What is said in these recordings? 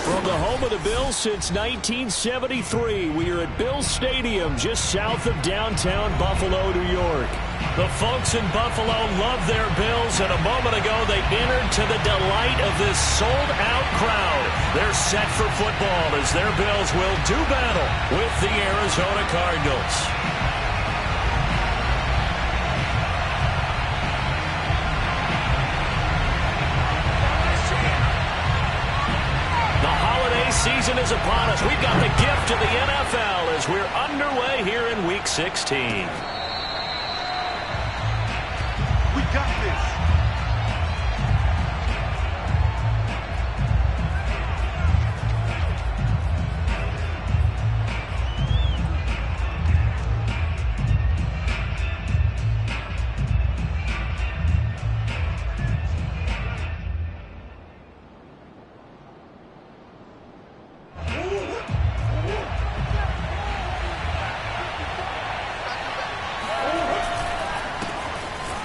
From the home of the Bills since 1973, we are at Bills Stadium just south of downtown Buffalo, New York. The folks in Buffalo love their Bills, and a moment ago they entered to the delight of this sold-out crowd. They're set for football as their Bills will do battle with the Arizona Cardinals. Season is upon us. We've got the gift of the NFL as we're underway here in Week 16. We got this.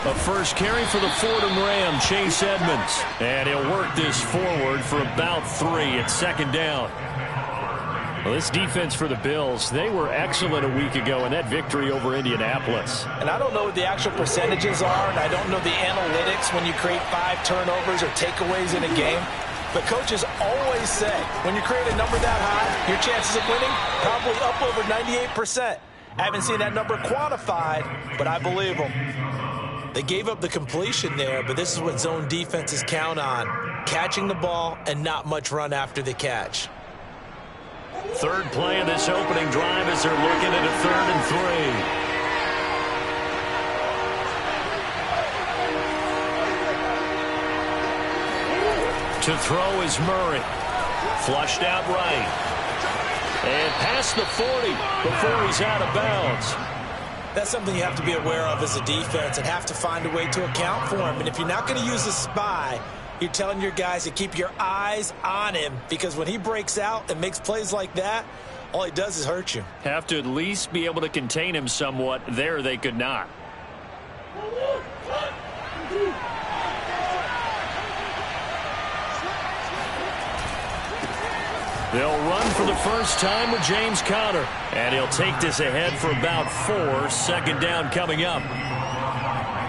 A first carry for the Fordham Ram, Chase Edmonds. And he'll work this forward for about 3 at second down. Well, this defense for the Bills, they were excellent a week ago in that victory over Indianapolis. And I don't know what the actual percentages are, and I don't know the analytics when you create 5 turnovers or takeaways in a game. But coaches always say, when you create a number that high, your chances of winning probably up over 98%. I haven't seen that number quantified, but I believe them. They gave up the completion there, but this is what zone defenses count on. Catching the ball and not much run after the catch. Third play of this opening drive as they're looking at a 3rd and 3. To throw is Murray. Flushed out right. And past the 40 before he's out of bounds. That's something you have to be aware of as a defense and have to find a way to account for him. And if you're not going to use a spy, you're telling your guys to keep your eyes on him, because when he breaks out and makes plays like that, all he does is hurt you. Have to at least be able to contain him somewhat. There they could not. They'll run for the first time with James Conner. And he'll take this ahead for about 4. Second down coming up.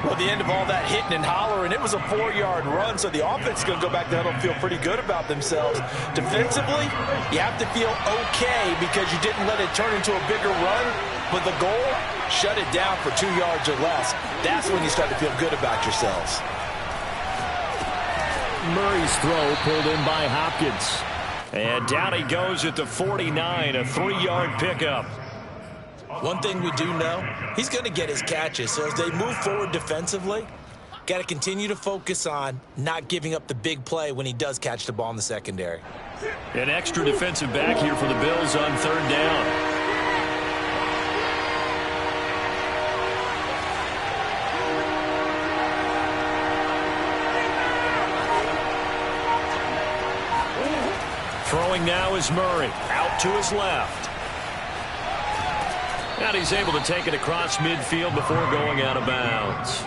Well, the end of all that hitting and hollering, it was a 4-yard run, so the offense is going to go back there and feel pretty good about themselves. Defensively, you have to feel okay because you didn't let it turn into a bigger run. But the goal, shut it down for 2 yards or less. That's when you start to feel good about yourselves. Murray's throw pulled in by Hopkins. And down he goes at the 49, a 3-yard pickup. One thing we do know, he's going to get his catches. So as they move forward defensively, got to continue to focus on not giving up the big play when he does catch the ball in the secondary. An extra defensive back here for the Bills on 3rd down. Throwing now is Murray. Out to his left. And he's able to take it across midfield before going out of bounds.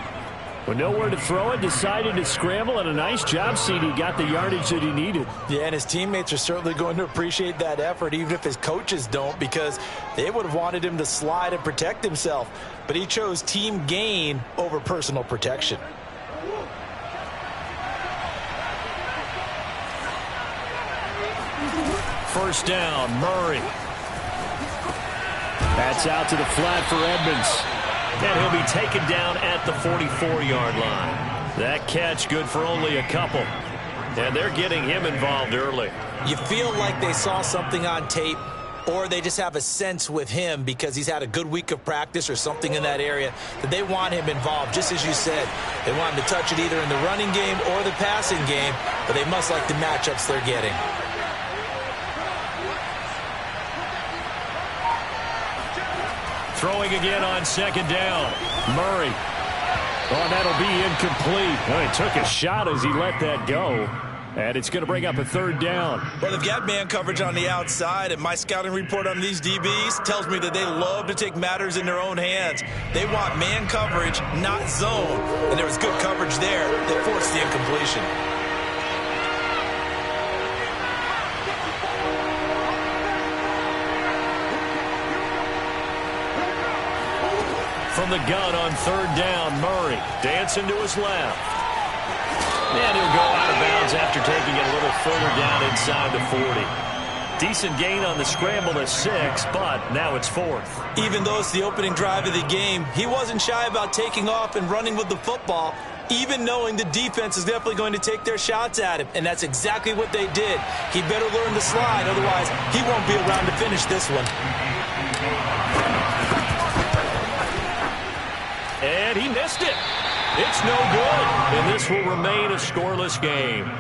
With nowhere to throw it, decided to scramble, and a nice job, CD. Got the yardage that he needed. Yeah, and his teammates are certainly going to appreciate that effort, even if his coaches don't, because they would have wanted him to slide and protect himself. But he chose team gain over personal protection. First down, Murray. That's out to the flat for Edmonds. And he'll be taken down at the 44-yard line. That catch good for only a couple. And they're getting him involved early. You feel like they saw something on tape, or they just have a sense with him because he's had a good week of practice or something in that area that they want him involved. Just as you said, they want him to touch it either in the running game or the passing game, but they must like the matchups they're getting. Throwing again on 2nd down. Murray. Oh, that'll be incomplete. Oh, he took a shot as he let that go. And it's going to bring up a 3rd down. Well, they've got man coverage on the outside, and my scouting report on these DBs tells me that they love to take matters in their own hands. They want man coverage, not zone. And there was good coverage there that forced the incompletion. from the gun on third down. Murray dancing to his left. And he'll go out of bounds after taking it a little further down inside the 40. Decent gain on the scramble to 6, but now it's 4th. Even though it's the opening drive of the game, he wasn't shy about taking off and running with the football, even knowing the defense is definitely going to take their shots at him. And that's exactly what they did. He better learn to slide, otherwise he won't be around to finish this one. And he missed it. It's no good, and this will remain a scoreless game.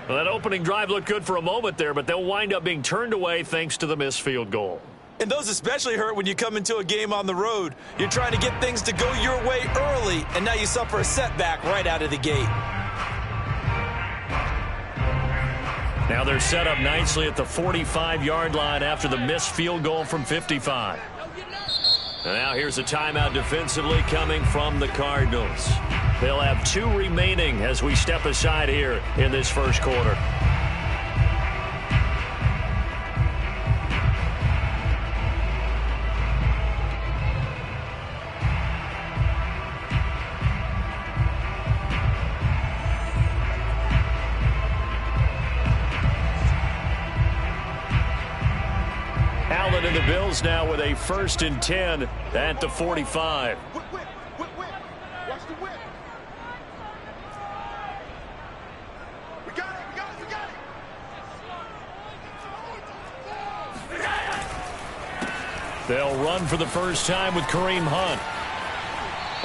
Well, that opening drive looked good for a moment there, but they'll wind up being turned away thanks to the missed field goal. And those especially hurt when you come into a game on the road. You're trying to get things to go your way early, and now you suffer a setback right out of the gate. Now they're set up nicely at the 45-yard line after the missed field goal from 55. And now here's a timeout defensively coming from the Cardinals. They'll have 2 remaining as we step aside here in this first quarter. Allen and the Bills now with a 1st and 10 at the 45. Watch the whip. We got it. They'll run for the first time with Kareem Hunt.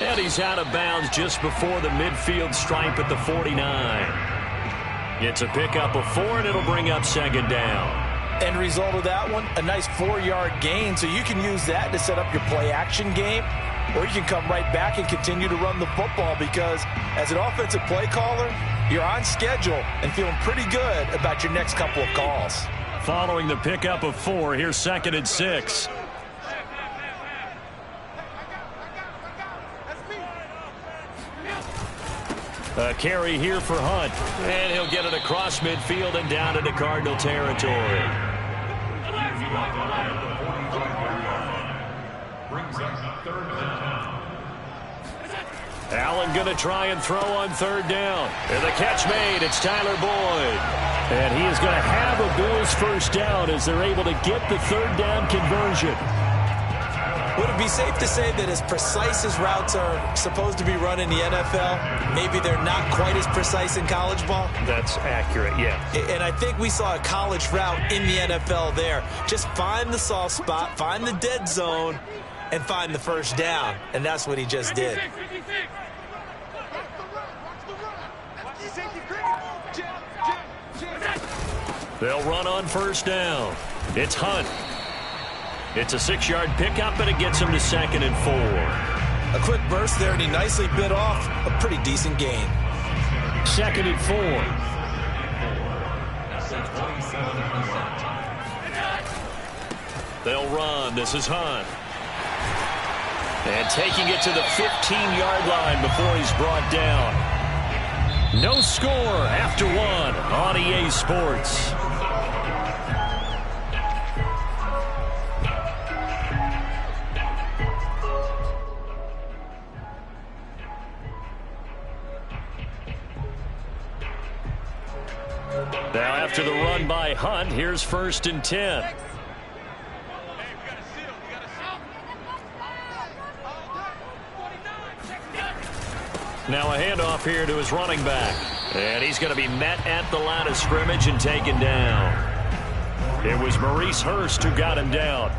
And he's out of bounds just before the midfield stripe at the 49. It's a pickup of 4, and it'll bring up 2nd down. End result of that one, a nice 4-yard gain, so you can use that to set up your play-action game, or you can come right back and continue to run the football because as an offensive play caller, you're on schedule and feeling pretty good about your next couple of calls. Following the pickup of 4, here's 2nd and 6. A carry here for Hunt, and he'll get it across midfield and down into Cardinal territory. Allen going to try and throw on 3rd down. And the catch made. It's Tyler Boyd. And he is going to have a Bills 1st down as they're able to get the 3rd down conversion. Would it be safe to say that as precise as routes are supposed to be run in the NFL, maybe they're not quite as precise in college ball? That's accurate, yeah. And I think we saw a college route in the NFL there. Just find the soft spot, find the dead zone, and find the 1st down. And that's what he just did. They'll run on 1st down. It's Hunt. It's a 6-yard pickup, and it gets him to 2nd and 4. A quick burst there, and he nicely bit off a pretty decent gain. 2nd and 4. They'll run. This is Hunt. And taking it to the 15-yard line before he's brought down. No score after 1 on EA Sports. Now after the run by Hunt, here's 1st and 10. Now a handoff here to his running back. And he's going to be met at the line of scrimmage and taken down. It was Maurice Hurst who got him down.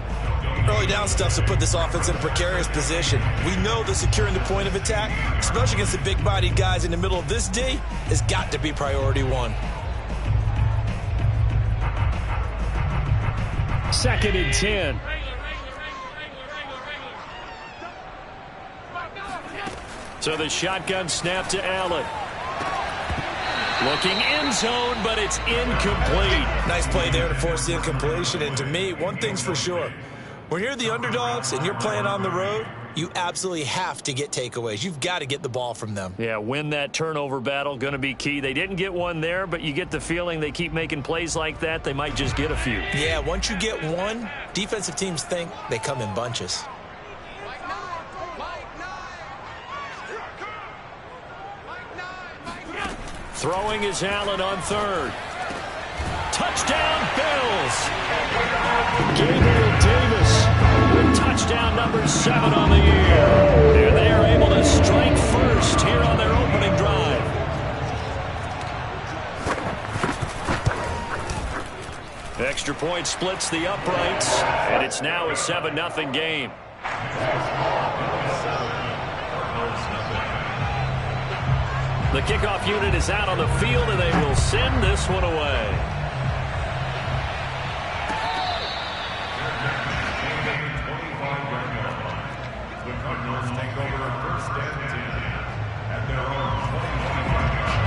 Early down stuff to put this offense in a precarious position. We know that securing the point of attack, especially against the big-bodied guys in the middle of this D, has got to be priority 1. 2nd and 10. So the shotgun snap to Allen. Looking end zone, but it's incomplete. Nice play there to force the incompletion. And to me, one thing's for sure. When you're the underdogs and you're playing on the road, you absolutely have to get takeaways. You've got to get the ball from them. Yeah, win that turnover battle, going to be key. They didn't get one there, but you get the feeling they keep making plays like that, they might just get a few. Yeah, once you get one, defensive teams think they come in bunches. Throwing is Allen on third. Touchdown, Bills! Gabriel Davis with touchdown number 7 on the year. And they are able to strike first here on their opening drive. Extra point splits the uprights, and it's now a 7-0 game. The kickoff unit is out on the field, and they will send this one away. The Cardinals take over first and 10 at their own 21-yard line.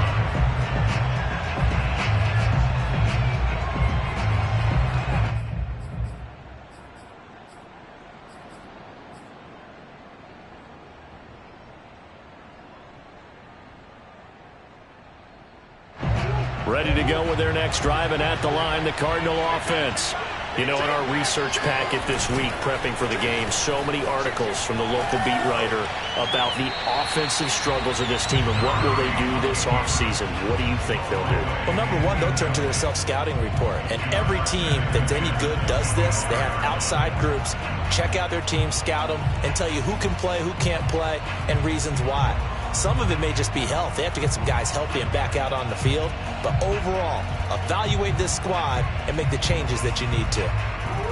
Ready to go with their next drive, and at the line, the Cardinal offense. You know, in our research packet this week, prepping for the game, so many articles from the local beat writer about the offensive struggles of this team and what will they do this offseason. What do you think they'll do? Well, number one, they'll turn to their self-scouting report. And every team that's any good does this. They have outside groups, check out their team, scout them, and tell you who can play, who can't play, and reasons why. Some of it may just be health. They have to get some guys healthy and back out on the field. But overall, evaluate this squad and make the changes that you need to.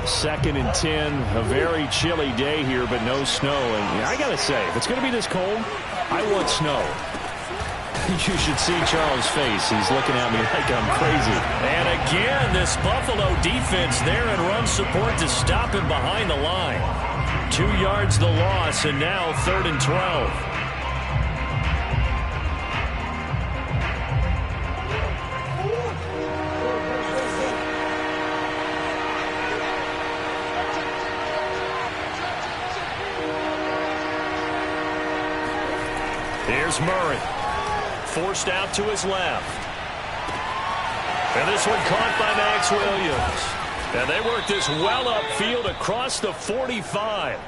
2nd and 10, a very chilly day here, but no snow. And I got to say, if it's going to be this cold, I want snow. You should see Charles' face. He's looking at me like I'm crazy. And again, this Buffalo defense there in run support to stop him behind the line. 2 yards the loss, and now 3rd and 12. Here's Murray. Forced out to his left. And this one caught by Max Williams. And they work this well upfield across the 45.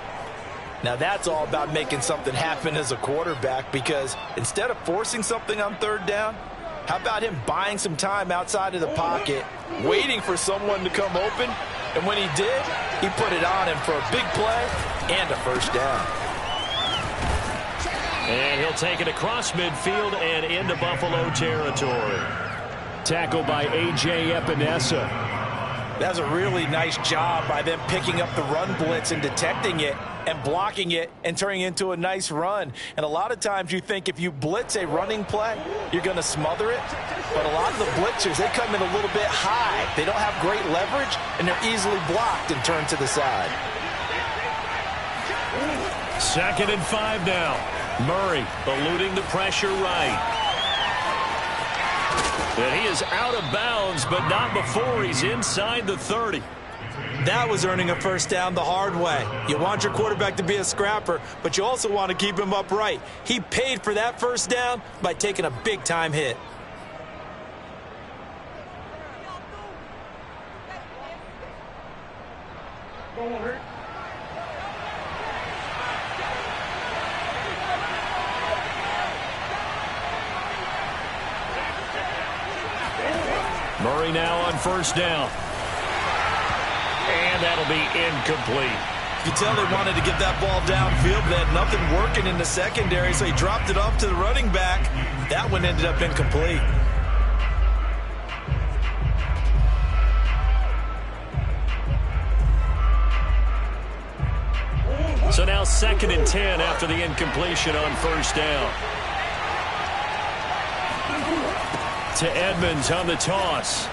Now that's all about making something happen as a quarterback, because instead of forcing something on 3rd down, how about him buying some time outside of the pocket, waiting for someone to come open, and when he did, he put it on him for a big play and a first down. And he'll take it across midfield and into Buffalo territory. Tackle by A.J. Epinesa. That was a really nice job by them picking up the run blitz and detecting it and blocking it and turning it into a nice run. And a lot of times you think if you blitz a running play, you're going to smother it. But a lot of the blitzers, they come in a little bit high. They don't have great leverage, and they're easily blocked and turned to the side. 2nd and 5 now. Murray eluding the pressure right. And he is out of bounds, but not before he's inside the 30. That was earning a first down the hard way. You want your quarterback to be a scrapper, but you also want to keep him upright. He paid for that first down by taking a big-time hit. Murray now on first down. And that'll be incomplete. You tell they wanted to get that ball downfield, but they had nothing working in the secondary, so he dropped it off to the running back. That one ended up incomplete. So now 2nd and 10 after the incompletion on first down. To Edmonds on the toss.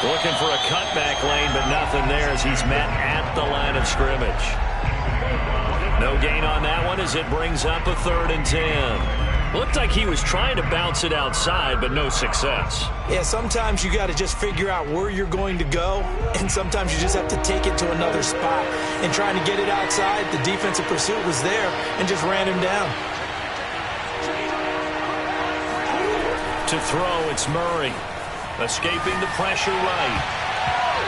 Looking for a cutback lane, but nothing there as he's met at the line of scrimmage. No gain on that one as it brings up a 3rd and 10. Looked like he was trying to bounce it outside, but no success. Yeah, sometimes you got to just figure out where you're going to go, and sometimes you just have to take it to another spot. And trying to get it outside, the defensive pursuit was there and just ran him down. To throw, it's Murray. Escaping the pressure right.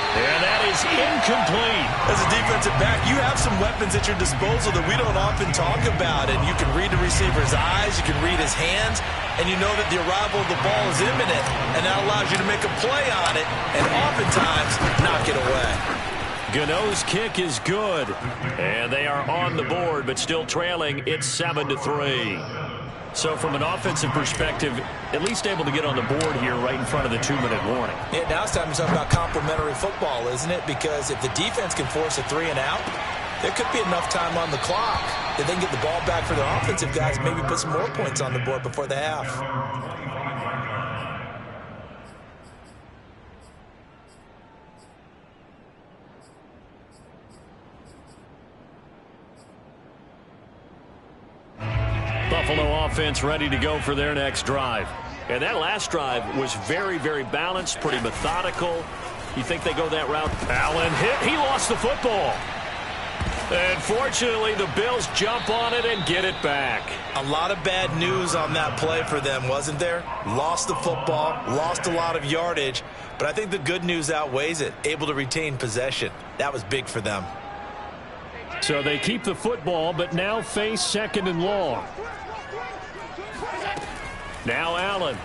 And that is incomplete. As a defensive back, you have some weapons at your disposal that we don't often talk about. And you can read the receiver's eyes, you can read his hands, and you know that the arrival of the ball is imminent. And that allows you to make a play on it and oftentimes knock it away. Gano's kick is good. And they are on the board, but still trailing. It's 7-3. So from an offensive perspective, at least able to get on the board here right in front of the 2-minute warning. Yeah, now it's time to talk about complementary football, isn't it? Because if the defense can force a 3-and-out, there could be enough time on the clock that they can get the ball back for their offensive guys and maybe put some more points on the board before the half. Buffalo offense ready to go for their next drive. And that last drive was very, very balanced, pretty methodical. You think they go that route? Allen hit. He lost the football. And fortunately, the Bills jump on it and get it back. A lot of bad news on that play for them, wasn't there? Lost the football, lost a lot of yardage. But I think the good news outweighs it. Able to retain possession. That was big for them. So they keep the football, but now face 2nd and long. Now Allen.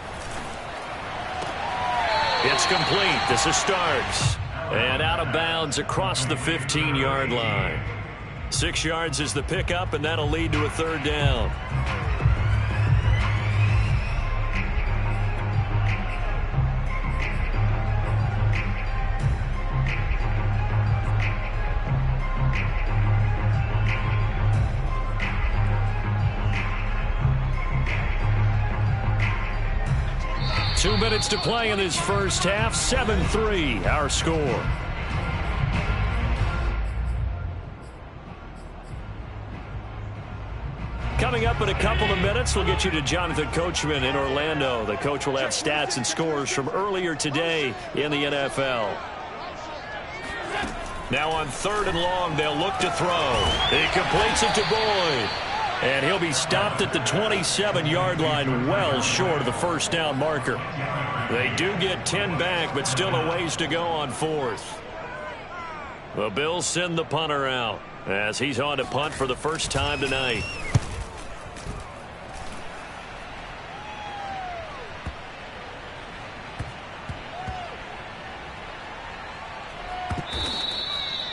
It's complete. This is Starks. And out of bounds across the 15-yard line. 6 yards is the pickup, and that'll lead to a 3rd down. Two minutes to play in this first half. 7-3, our score. Coming up in a couple of minutes, we'll get you to Jonathan Coachman in Orlando. The coach will have stats and scores from earlier today in the NFL. Now on 3rd and long, they'll look to throw. He completes it to Boyd. And he'll be stopped at the 27-yard line, well short of the 1st down marker. They do get 10 back, but still a ways to go on 4th. The Bills send the punter out as he's on to punt for the first time tonight.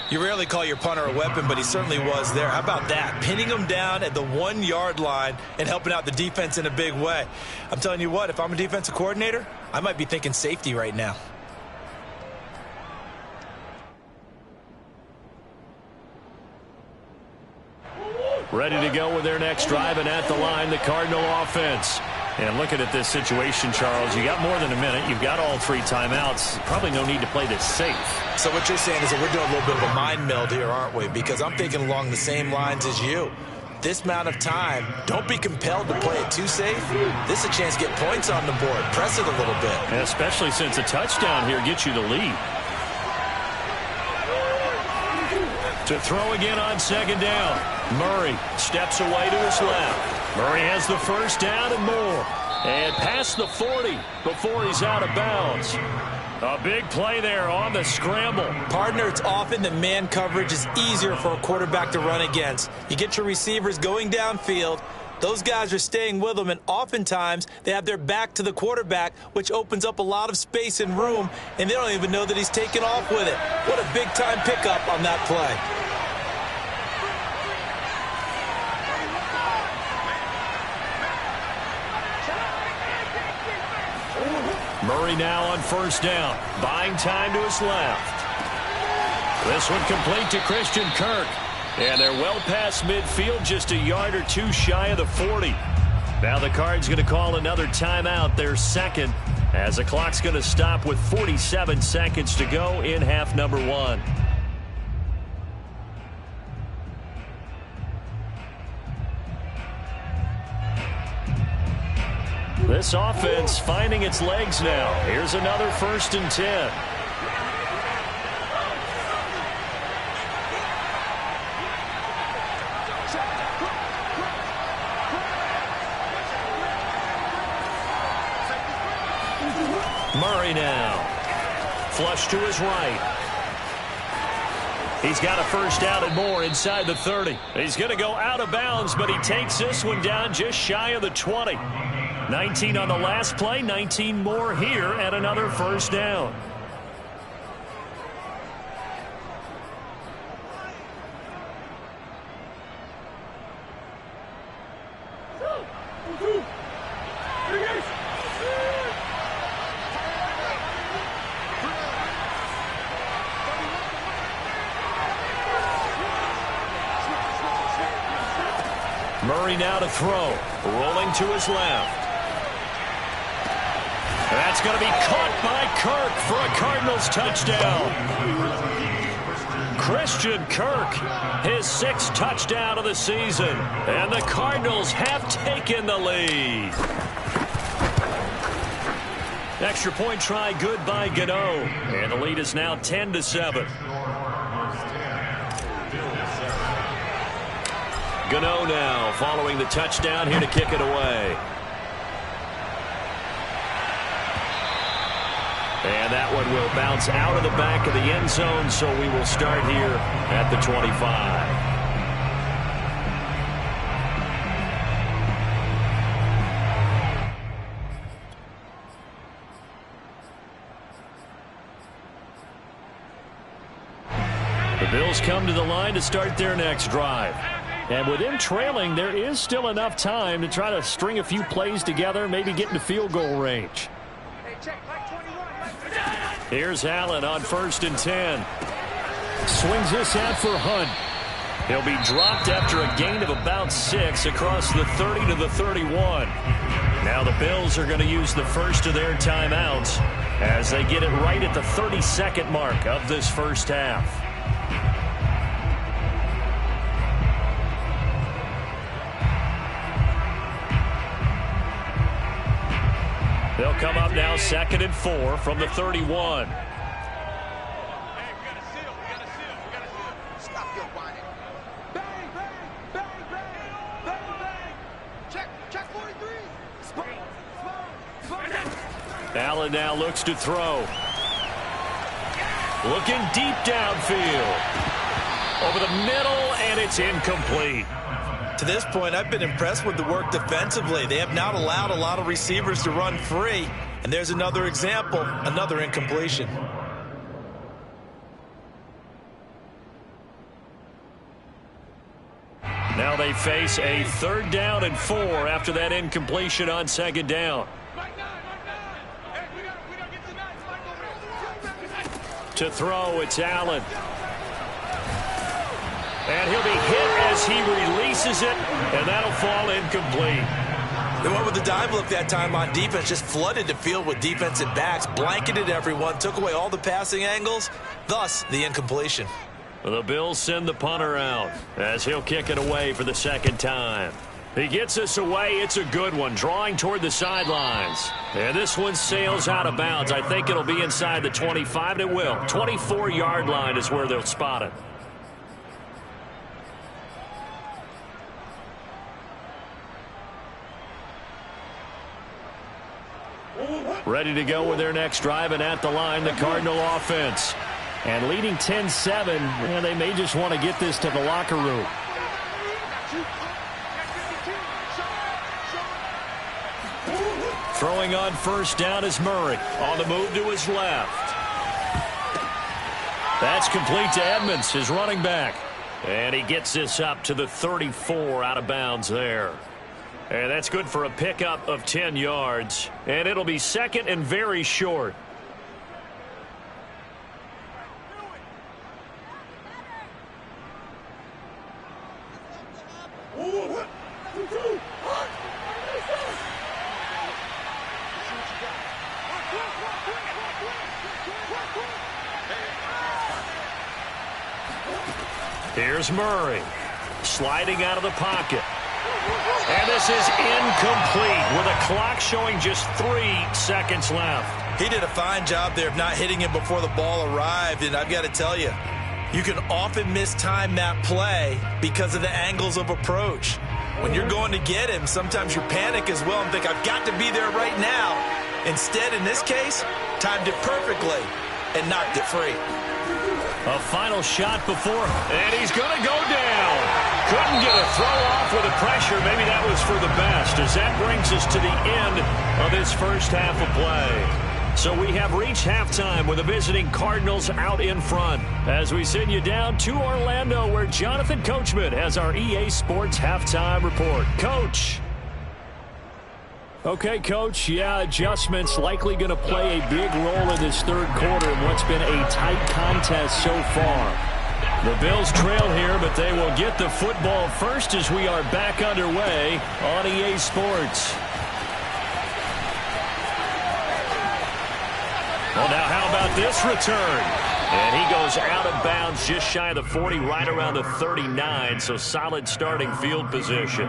You rarely call your punter a weapon, but he certainly was there. How about that? Pinning him down at the 1-yard line and helping out the defense in a big way. I'm telling you what, if I'm a defensive coordinator, I might be thinking safety right now. Ready to go with their next drive, and at the line, the Cardinal offense. And looking at this situation, Charles, you got more than a minute. You've got all 3 timeouts. Probably no need to play this safe. So what you're saying is that we're doing a little bit of a mind meld here, aren't we? Because I'm thinking along the same lines as you. This amount of time, don't be compelled to play it too safe. This is a chance to get points on the board. Press it a little bit. And especially since a touchdown here gets you the lead. To throw again on 2nd down. Murray steps away to his left. Murray has the 1st down and more. And past the 40 before he's out of bounds. A big play there on the scramble. Partner, it's often that man coverage is easier for a quarterback to run against. You get your receivers going downfield. Those guys are staying with them, and oftentimes they have their back to the quarterback, which opens up a lot of space and room, and they don't even know that he's taken off with it. What a big-time pickup on that play. Murray now on 1st down. Buying time to his left. This one complete to Christian Kirk. And they're well past midfield, just a yard or 2 shy of the 40. Now the Cards going to call another timeout, their 2nd, as the clock's going to stop with 47 seconds to go in half number 1. This offense finding its legs now. Here's another 1st and 10. Murray now. Flush to his right. He's got a first down and more inside the 30. He's going to go out of bounds, but he takes this one down just shy of the 20. 19 on the last play, 19 more here at another first down. Murray now to throw, rolling to his left. That's going to be caught by Kirk for a Cardinals touchdown. Christian Kirk, his 6th touchdown of the season, and the Cardinals have taken the lead. Extra point try good by Gano, and the lead is now 10-7. Gano now following the touchdown here to kick it away. And that one will bounce out of the back of the end zone, so we will start here at the 25. The Bills come to the line to start their next drive. And with them trailing, there is still enough time to try to string a few plays together, maybe get into field goal range. Here's Allen on 1st and 10. Swings this out for Hunt. He'll be dropped after a gain of about 6 across the 30 to the 31. Now the Bills are going to use the first of their timeouts as they get it right at the 32nd mark of this first half. They'll come up now 2nd and 4 from the 31. Stop your whining. Bang, bang, bang, bang, bang, bang. Check 43. Allen now looks to throw. Looking deep downfield. Over the middle, and it's incomplete. To this point, I've been impressed with the work defensively. They have not allowed a lot of receivers to run free. And there's another example, another incompletion. Now they face a 3rd down and 4 after that incompletion on 2nd down. To throw, it's Allen. And he'll be hit as he releases it, and that'll fall incomplete. They went with the dive look that time on defense, just flooded the field with defensive backs, blanketed everyone, took away all the passing angles, thus the incompletion. The Bills send the punter out as he'll kick it away for the 2nd time. He gets this away. It's a good one, drawing toward the sidelines. And this one sails out of bounds. I think it'll be inside the 25, and it will. 24-yard line is where they'll spot it. Ready to go with their next drive, and at the line, the Cardinal offense. And leading 10-7, and they may just want to get this to the locker room. Throwing on 1st down is Murray. On the move to his left. That's complete to Edmonds, his running back. And he gets this up to the 34 out of bounds there. And that's good for a pickup of 10 yards. And it'll be 2nd and very short. Here's Murray. Sliding out of the pocket. And this is incomplete with a clock showing just 3 seconds left. He did a fine job there of not hitting him before the ball arrived, and I've got to tell you, you can often mistime that play because of the angles of approach. When you're going to get him, sometimes you panic as well and think, I've got to be there right now. Instead, in this case, timed it perfectly. and knocked it free. A final shot before, and he's going to go down. Couldn't get a throw off with the pressure. Maybe that was for the best, as that brings us to the end of this first half of play. So we have reached halftime with the visiting Cardinals out in front, as we send you down to Orlando, where Jonathan Coachman has our EA Sports halftime report. Coach. Okay, Coach, adjustments likely going to play a big role in this third quarter in what's been a tight contest so far. The Bills trail here, but they will get the football first as we are back underway on EA Sports. Well, now how about this return? And he goes out of bounds just shy of the 40, right around the 39, so solid starting field position.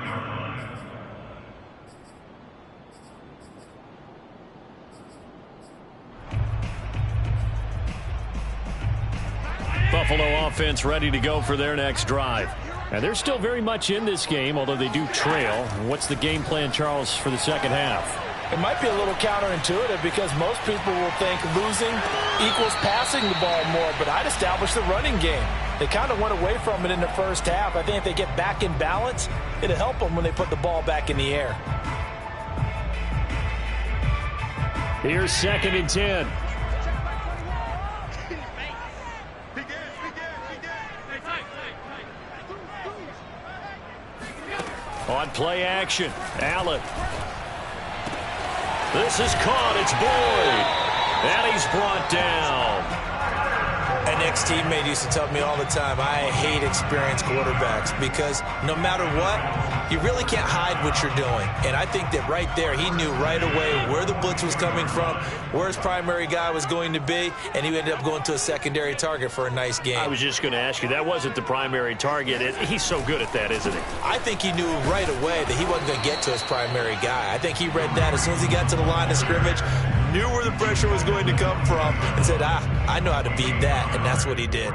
Buffalo offense ready to go for their next drive. And they're still very much in this game, although they do trail. What's the game plan, Charles, for the second half? It might be a little counterintuitive because most people will think losing equals passing the ball more, but I'd establish the running game. They kind of went away from it in the first half. I think if they get back in balance, it'll help them when they put the ball back in the air. Here's 2nd and 10. On play action, Allen. This is caught. It's Boyd. And he's brought down. An ex-teammate used to tell me all the time, I hate experienced quarterbacks because no matter what, you really can't hide what you're doing. And I think that right there, he knew right away where the blitz was coming from, where his primary guy was going to be, and he ended up going to a secondary target for a nice game. I was just going to ask you, that wasn't the primary target. He's so good at that, isn't he? I think he knew right away that he wasn't going to get to his primary guy. I think he read that as soon as he got to the line of scrimmage, knew where the pressure was going to come from, and said, I know how to beat that, and that's what he did.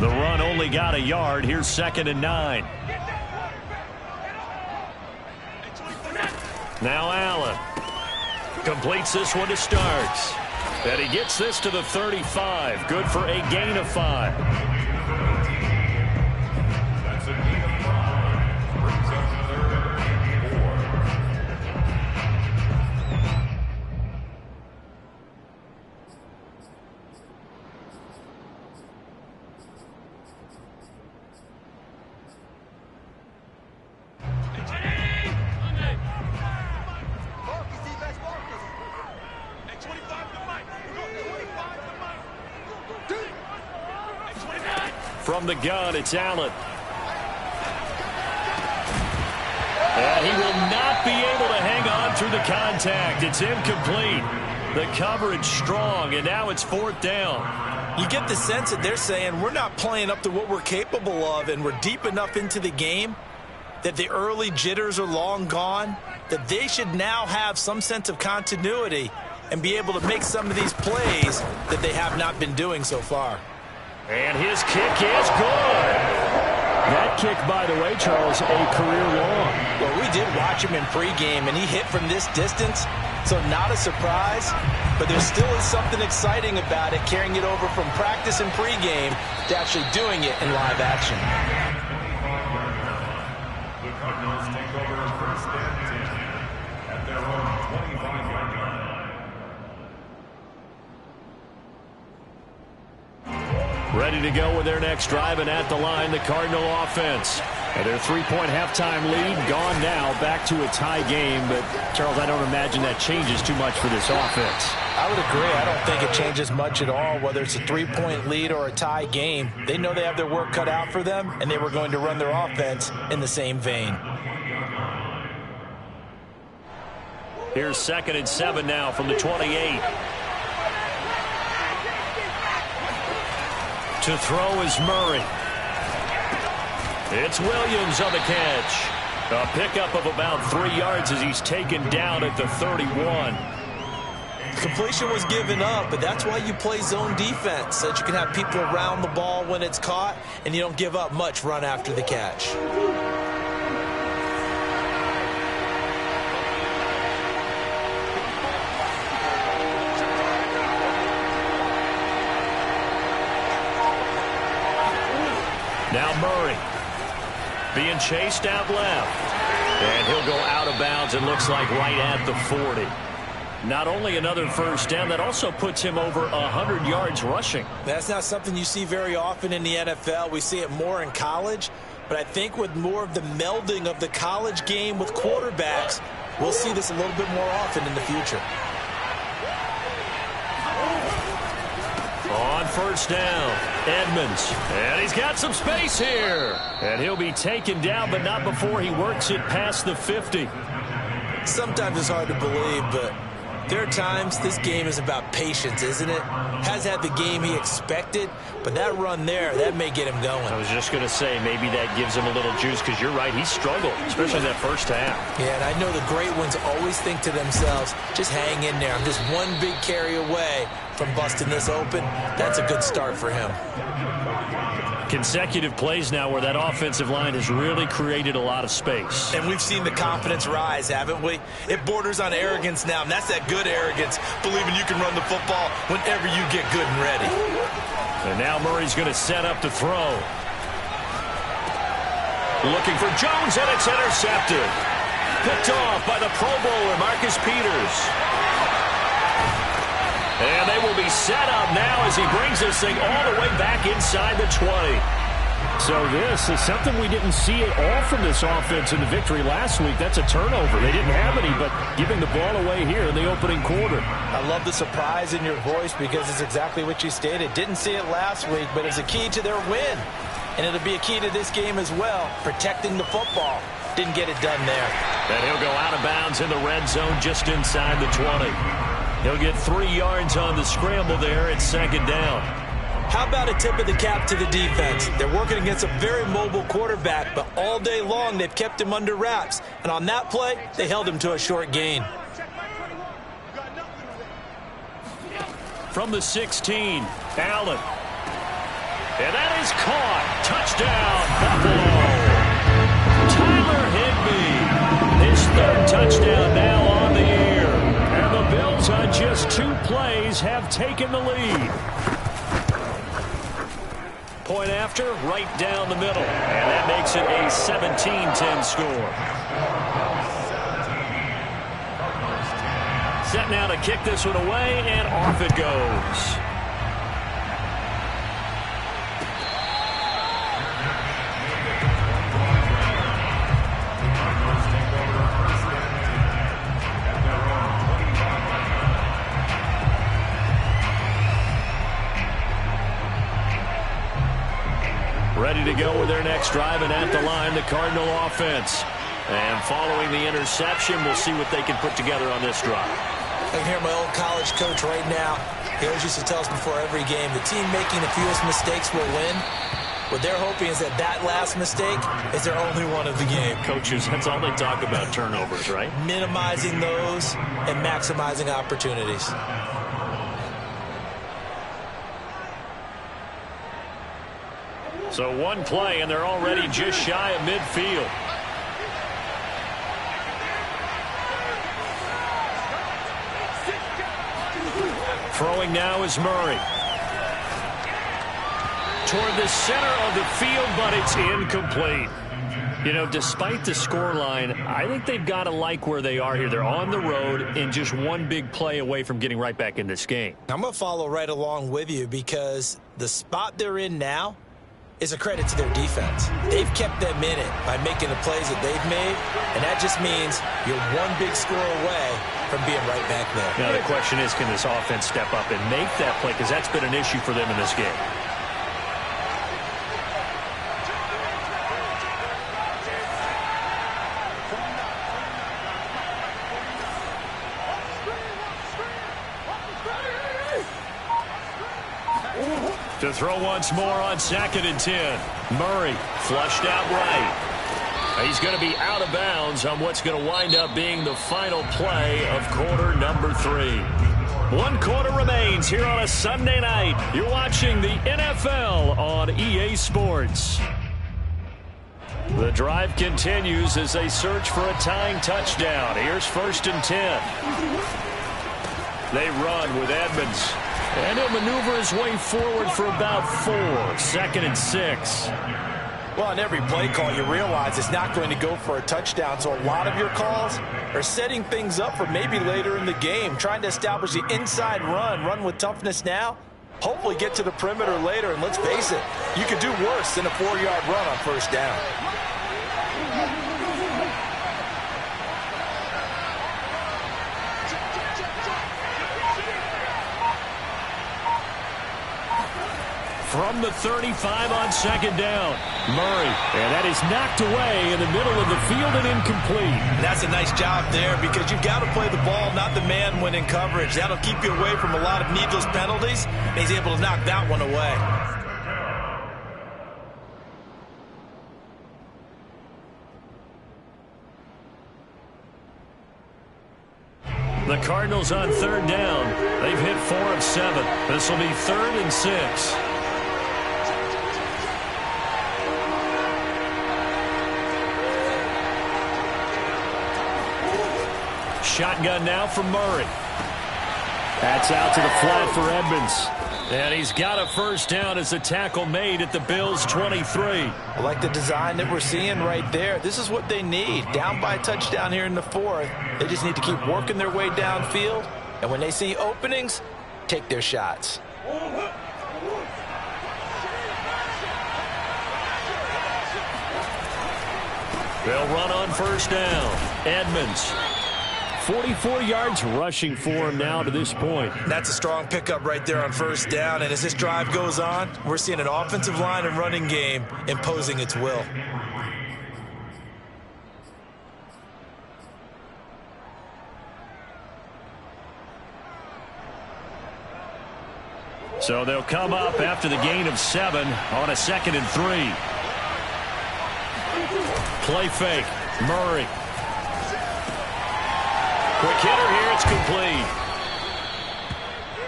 The run only got a yard. Here's 2nd and 9. Now Allen completes this one to Starks. And he gets this to the 35. Good for a gain of 5. That's a gain of 5. Brings up 3rd and 4. From the gun, it's Allen. And he will not be able to hang on through the contact. It's incomplete. The coverage strong, and now it's 4th down. You get the sense that they're saying we're not playing up to what we're capable of, and we're deep enough into the game that the early jitters are long gone, that they should now have some sense of continuity and be able to make some of these plays that they have not been doing so far. And his kick is good. That kick, by the way, Charles, a career long. Well, we did watch him in pregame, and he hit from this distance, so not a surprise. But there still is something exciting about it, carrying it over from practice and pregame to actually doing it in live action. The Cardinals take over 1st and 10 at their own 25-yard line. Ready to go with their next drive, and at the line, the Cardinal offense. And their 3-point halftime lead gone now, back to a tie game. But, Charles, I don't imagine that changes too much for this offense. I would agree. I don't think it changes much at all, whether it's a 3-point lead or a tie game. They know they have their work cut out for them, and they were going to run their offense in the same vein. Here's 2nd and 7 now from the 28. To throw is Murray. It's Williams on the catch. A pickup of about 3 yards as he's taken down at the 31. Completion was given up, but that's why you play zone defense, so that you can have people around the ball when it's caught, and you don't give up much run after the catch. Now Murray being chased out left. And he'll go out of bounds, it looks like right at the 40. Not only another first down, that also puts him over 100 yards rushing. That's not something you see very often in the NFL. We see it more in college. But I think with more of the melding of the college game with quarterbacks, we'll see this a little bit more often in the future. On first down, Edmonds. And he's got some space here. And he'll be taken down, but not before he works it past the 50. Sometimes it's hard to believe, but there are times this game is about patience, isn't it? Has had the game he expected, but that run there, that may get him going. I was just going to say, maybe that gives him a little juice, because you're right, he struggled, especially that first half. Yeah, and I know the great ones always think to themselves, just hang in there. I'm just one big carry away from busting this open. That's a good start for him. Consecutive plays now where that offensive line has really created a lot of space. And we've seen the confidence rise, haven't we? It borders on arrogance now, and that's that good arrogance, believing you can run the football whenever you get good and ready. And now Murray's going to set up to throw. Looking for Jones, and it's intercepted. Picked off by the Pro Bowler, Marcus Peters. And they will be set up now as he brings this thing all the way back inside the 20. So this is something we didn't see at all from this offense in the victory last week. That's a turnover. They didn't have any, but giving the ball away here in the opening quarter. I love the surprise in your voice because it's exactly what you stated. Didn't see it last week, but it's a key to their win. And it'll be a key to this game as well, protecting the football. Didn't get it done there. And he'll go out of bounds in the red zone just inside the 20. He'll get 3 yards on the scramble there at second down. How about a tip of the cap to the defense? They're working against a very mobile quarterback, but all day long they've kept him under wraps. And on that play, they held him to a short gain. From the 16, Allen. And that is caught. Touchdown, Buffalo. Tyler Higbee. His third touchdown now on the year. And the Bills on just 2 plays have taken the lead. Point after, right down the middle. And that makes it a 17-10 score. Set now to kick this one away, and off it goes. Ready to go with their next drive, and at the line, the Cardinal offense. And following the interception, we'll see what they can put together on this drive. I can hear my old college coach right now. He always used to tell us before every game, the team making the fewest mistakes will win. What they're hoping is that last mistake is their only one of the game. Coaches, that's all they talk about, turnovers, right? Minimizing those and maximizing opportunities. So one play, and they're already just shy of midfield. Throwing now is Murray. Toward the center of the field, but it's incomplete. You know, despite the scoreline, I think they've got to like where they are here. They're on the road and just one big play away from getting right back in this game. I'm going to follow right along with you because the spot they're in now is a credit to their defense. They've kept them in it by making the plays that they've made, and that just means you're one big score away from being right back there. Now the question is, can this offense step up and make that play? Because that's been an issue for them in this game. To throw once more on 2nd and 10. Murray flushed out right. He's going to be out of bounds on what's going to wind up being the final play of quarter number 3. 1 quarter remains here on a Sunday night. You're watching the NFL on EA Sports. The drive continues as they search for a tying touchdown. Here's 1st and 10. They run with Edmonds. And he'll maneuver his way forward for about 4. 2nd and 6. Well, on every play call, you realize it's not going to go for a touchdown. So a lot of your calls are setting things up for maybe later in the game, trying to establish the inside run with toughness now, hopefully get to the perimeter later. And let's face it, you could do worse than a 4-yard run on 1st down. From the 35 on 2nd down. Murray, and that is knocked away in the middle of the field and incomplete. That's a nice job there because you've got to play the ball, not the man when in coverage. That'll keep you away from a lot of needless penalties, and he's able to knock that one away. The Cardinals on 3rd down. They've hit 4 of 7. This will be 3rd and 6. Shotgun now from Murray. That's out to the flat for Edmonds. And he's got a 1st down as a tackle made at the Bills' 23. I like the design that we're seeing right there. This is what they need. Down by a touchdown here in the 4th. They just need to keep working their way downfield. And when they see openings, take their shots. They'll run on 1st down. Edmonds. 44 yards rushing for him now to this point. That's a strong pickup right there on 1st down. And as this drive goes on, we're seeing an offensive line and running game imposing its will. So they'll come up after the gain of 7 on a 2nd and 3. Play fake. Murray. Quick hitter here, it's complete.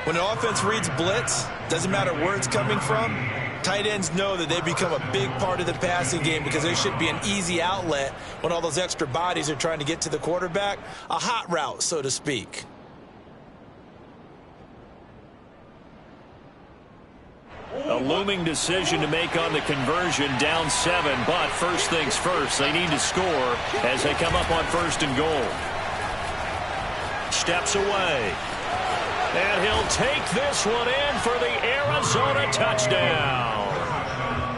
When an offense reads blitz, doesn't matter where it's coming from, tight ends know that they become a big part of the passing game because there should be an easy outlet when all those extra bodies are trying to get to the quarterback. A hot route, so to speak. A looming decision to make on the conversion, down 7, but first things first, they need to score as they come up on 1st and goal. Steps away. And he'll take this one in for the Arizona touchdown.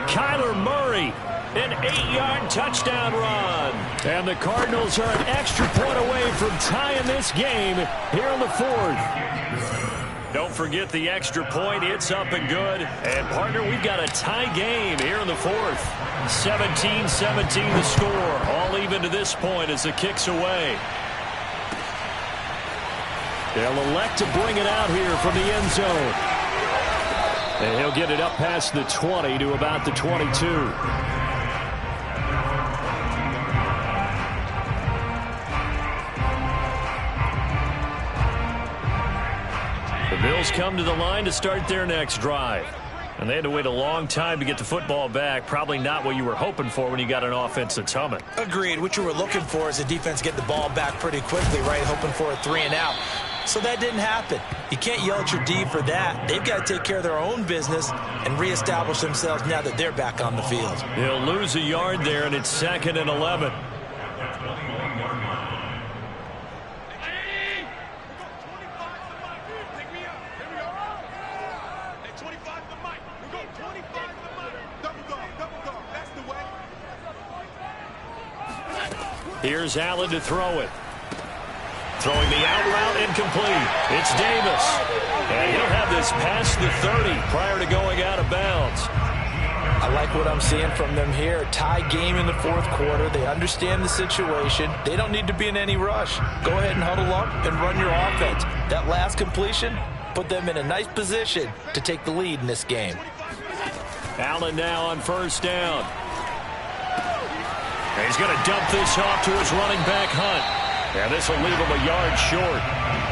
Kyler Murray, an 8-yard touchdown run. And the Cardinals are an extra point away from tying this game here in the 4th. Don't forget the extra point. It's up and good. And, partner, we've got a tie game here in the 4th. 17-17 the score. All even to this point as the kick's away. They'll elect to bring it out here from the end zone. And he'll get it up past the 20 to about the 22. The Bills come to the line to start their next drive. And they had to wait a long time to get the football back. Probably not what you were hoping for when you got an offense that's humming. Agreed. What you were looking for is a defense get the ball back pretty quickly, right? Hoping for a 3 and out. So that didn't happen. You can't yell at your D for that. They've got to take care of their own business and reestablish themselves now that they're back on the field. They'll lose a yard there, and it's 2nd and 11. Here's Allen to throw it. Throwing the out route incomplete. It's Davis. And he'll have this past the 30 prior to going out of bounds. I like what I'm seeing from them here. Tie game in the 4th quarter. They understand the situation. They don't need to be in any rush. Go ahead and huddle up and run your offense. That last completion put them in a nice position to take the lead in this game. Allen now on 1st down. And he's going to dump this off to his running back, Hunt. And this will leave him a yard short.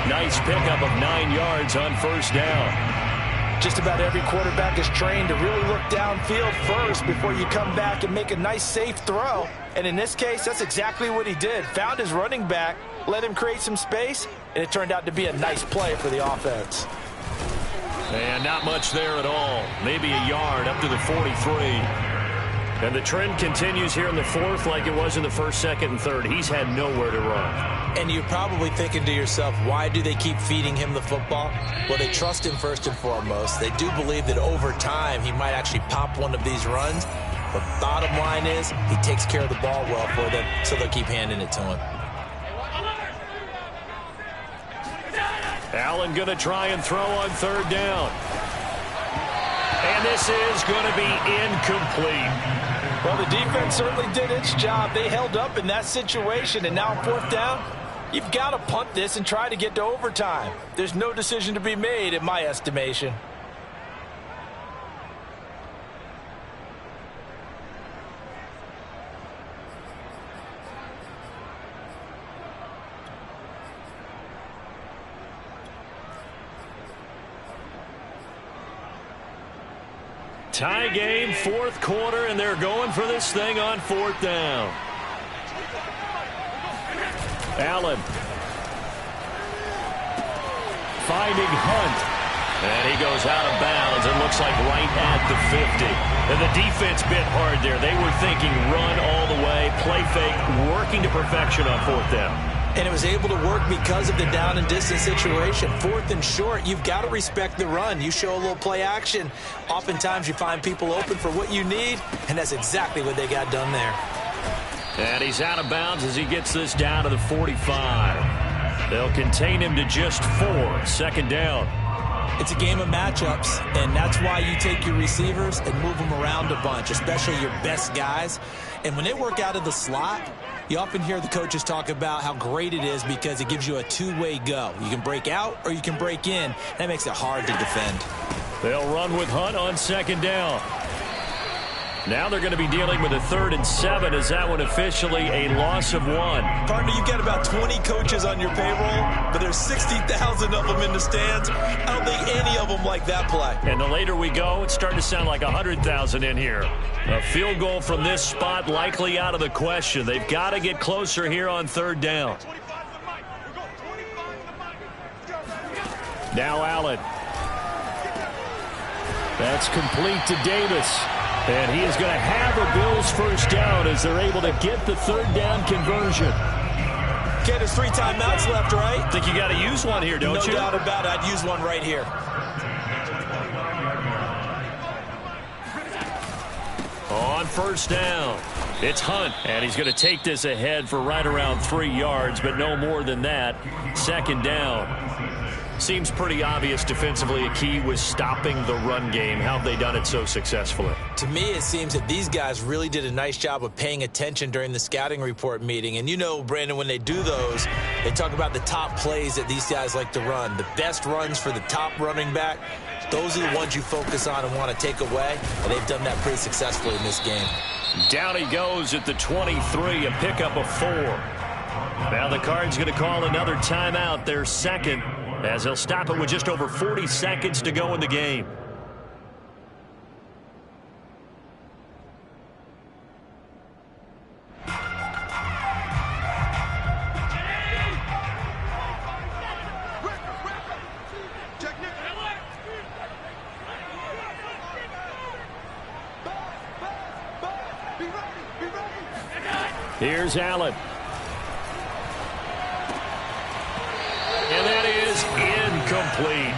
Nice pickup of 9 yards on first down. Just about every quarterback is trained to really look downfield first before you come back and make a nice, safe throw. And in this case, that's exactly what he did. Found his running back, let him create some space, and it turned out to be a nice play for the offense. And not much there at all. Maybe a yard up to the 43. And the trend continues here in the fourth like it was in the first, second, and third. He's had nowhere to run. And you're probably thinking to yourself, why do they keep feeding him the football? Well, they trust him first and foremost. They do believe that over time he might actually pop one of these runs. But bottom line is he takes care of the ball well for them, so they'll keep handing it to him. Allen going to try and throw on third down. And this is going to be incomplete. Well, the defense certainly did its job. They held up in that situation, and now on fourth down, you've got to punt this and try to get to overtime. There's no decision to be made in my estimation. Tie game, fourth quarter, and they're going for this thing on fourth down. Allen finding Hunt. And he goes out of bounds and looks like right at the 50. And the defense bit hard there. They were thinking run all the way, play fake, working to perfection on fourth down. And it was able to work because of the down and distance situation. Fourth and short, you've got to respect the run. You show a little play action. Oftentimes you find people open for what you need, and that's exactly what they got done there. And he's out of bounds as he gets this down to the 45. They'll contain him to just 4. Second down. It's a game of matchups, and that's why you take your receivers and move them around a bunch, especially your best guys. And when they work out of the slot, you often hear the coaches talk about how great it is because it gives you a two-way go. You can break out or you can break in. That makes it hard to defend. They'll run with Hunt on second down. Now they're going to be dealing with a 3rd and 7 as that one officially a loss of 1. Partner, you've got about 20 coaches on your payroll, but there's 60,000 of them in the stands. I don't think any of them like that play. And the later we go, it's starting to sound like 100,000 in here. A field goal from this spot likely out of the question. They've got to get closer here on third down. Now Allen. That's complete to Davis. And he is going to have a Bills first down as they're able to get the third down conversion. Okay, there's 3 timeouts left, right? I think you got to use one here, don't you? No doubt about it. I'd use one right here. On first down, it's Hunt. And he's going to take this ahead for right around 3 yards, but no more than that. Second down. Seems pretty obvious defensively a key was stopping the run game. How have they done it so successfully? To me, it seems that these guys really did a nice job of paying attention during the scouting report meeting. And you know, Brandon, when they do those, they talk about the top plays that these guys like to run. The best runs for the top running back, those are the ones you focus on and want to take away. And they've done that pretty successfully in this game. Down he goes at the 23, a pickup of 4. Now the Cards going to call another timeout, their second, as they'll stop it with just over 40 seconds to go in the game. Here's Allen. And that is incomplete.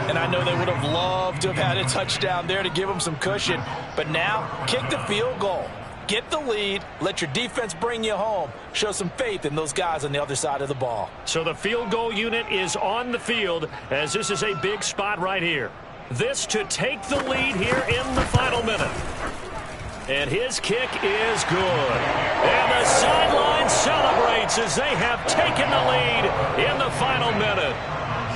And I know they would have loved to have had a touchdown there to give them some cushion. But now, kick the field goal. Get the lead. Let your defense bring you home. Show some faith in those guys on the other side of the ball. So the field goal unit is on the field as this is a big spot right here. This to take the lead here in the final minute. And his kick is good. And the sideline celebrates as they have taken the lead in the final minute.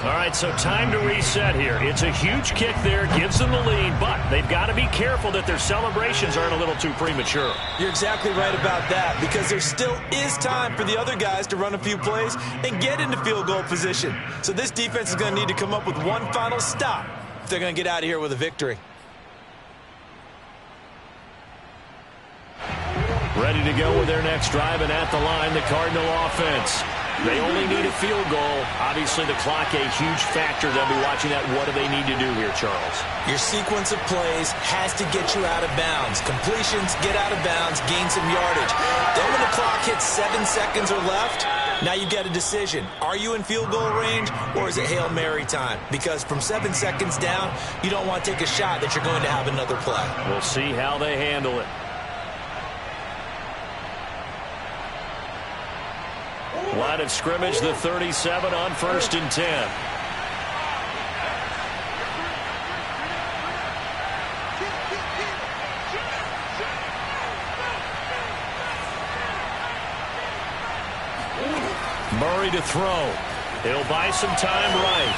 All right, so time to reset here. It's a huge kick there, gives them the lead, but they've got to be careful that their celebrations aren't a little too premature. You're exactly right about that, because there still is time for the other guys to run a few plays and get into field goal position. So this defense is going to need to come up with one final stop if they're going to get out of here with a victory. Ready to go with their next drive, and at the line, the Cardinal offense. They only need a field goal. Obviously, the clock a huge factor. They'll be watching that. What do they need to do here, Charles? Your sequence of plays has to get you out of bounds. Completions, get out of bounds, gain some yardage. Then when the clock hits 7 seconds or left, now you get a decision. Are you in field goal range, or is it Hail Mary time? Because from 7 seconds down, you don't want to take a shot that you're going to have another play. We'll see how they handle it. Line of scrimmage, the 37 on 1st and 10. Murray to throw. He'll buy some time right.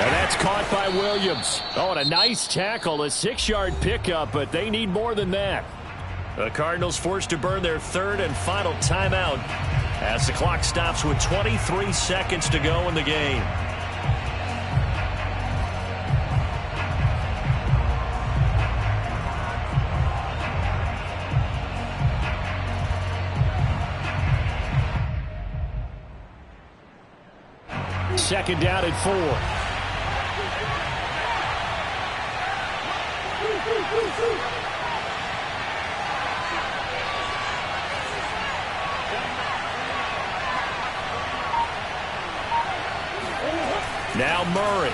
And that's caught by Williams. Oh, and a nice tackle, a 6-yard pickup, but they need more than that. The Cardinals forced to burn their 3rd and final timeout as the clock stops with 23 seconds to go in the game. Second down at 4. Now Murray.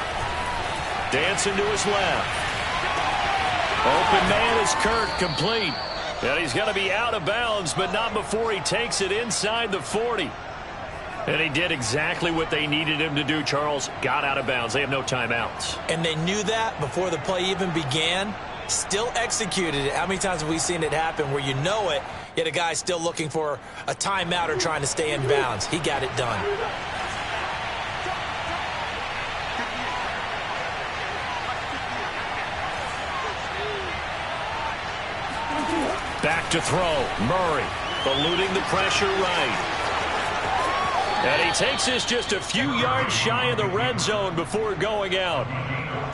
Dancing to his left. Open man is Kirk, complete. And he's going to be out of bounds, but not before he takes it inside the 40. And he did exactly what they needed him to do, Charles. Got out of bounds. They have no timeouts. And they knew that before the play even began. Still executed it. How many times have we seen it happen where you know it, yet a guy's still looking for a timeout or trying to stay in bounds? He got it done. Back to throw. Murray eluding the pressure right. And he takes this just a few yards shy of the red zone before going out.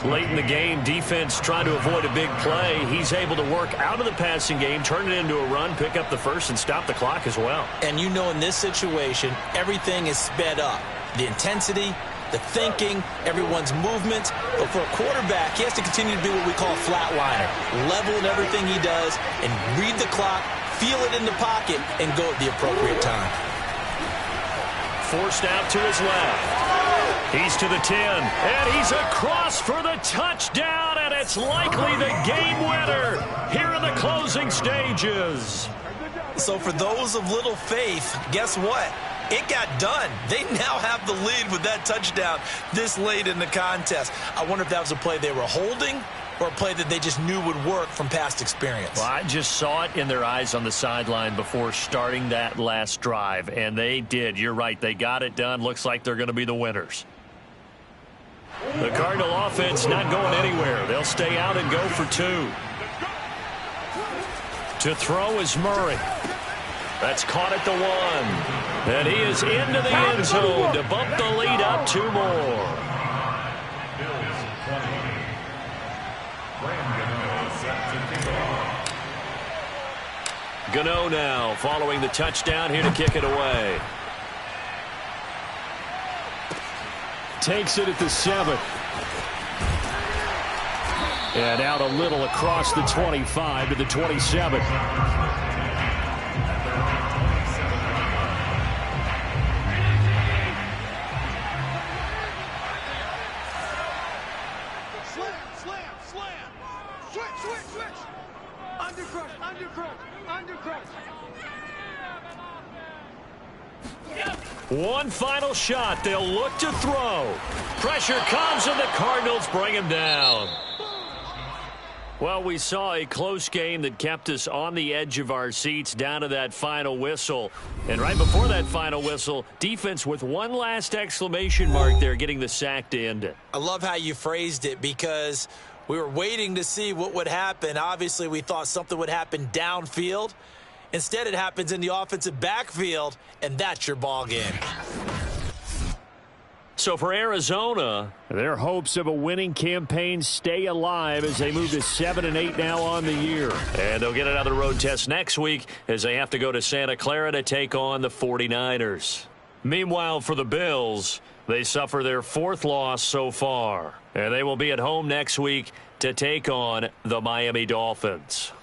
Late in the game, defense trying to avoid a big play. He's able to work out of the passing game, turn it into a run, pick up the first, and stop the clock as well. And you know in this situation, everything is sped up. The intensity, the thinking, everyone's movement. But for a quarterback, he has to continue to be what we call a flatliner. Level in everything he does and read the clock, feel it in the pocket, and go at the appropriate time. Forced out to his left. He's to the 10, and he's across for the touchdown, and it's likely the game winner here in the closing stages. So for those of little faith, guess what? It got done. They now have the lead with that touchdown this late in the contest. I wonder if that was a play they were holding or a play that they just knew would work from past experience. Well, I just saw it in their eyes on the sideline before starting that last drive, and they did. You're right. They got it done. Looks like they're going to be the winners. The Cardinal offense not going anywhere. They'll stay out and go for 2. To throw is Murray. That's caught at the 1. And he is into the end zone to bump the lead up 2 more. Gano now following the touchdown here to kick it away. Takes it at the 7. And out a little across the 25 to the 27. One final shot. They'll look to throw. Pressure comes, and the Cardinals bring him down. Well, we saw a close game that kept us on the edge of our seats down to that final whistle. And right before that final whistle, defense with one last exclamation mark there, getting the sack to end it. I love how you phrased it because we were waiting to see what would happen. Obviously, we thought something would happen downfield. Instead, it happens in the offensive backfield, and that's your ball game. So for Arizona, their hopes of a winning campaign stay alive as they move to 7-8 now on the year. And they'll get another road test next week as they have to go to Santa Clara to take on the 49ers. Meanwhile, for the Bills, they suffer their 4th loss so far. And they will be at home next week to take on the Miami Dolphins.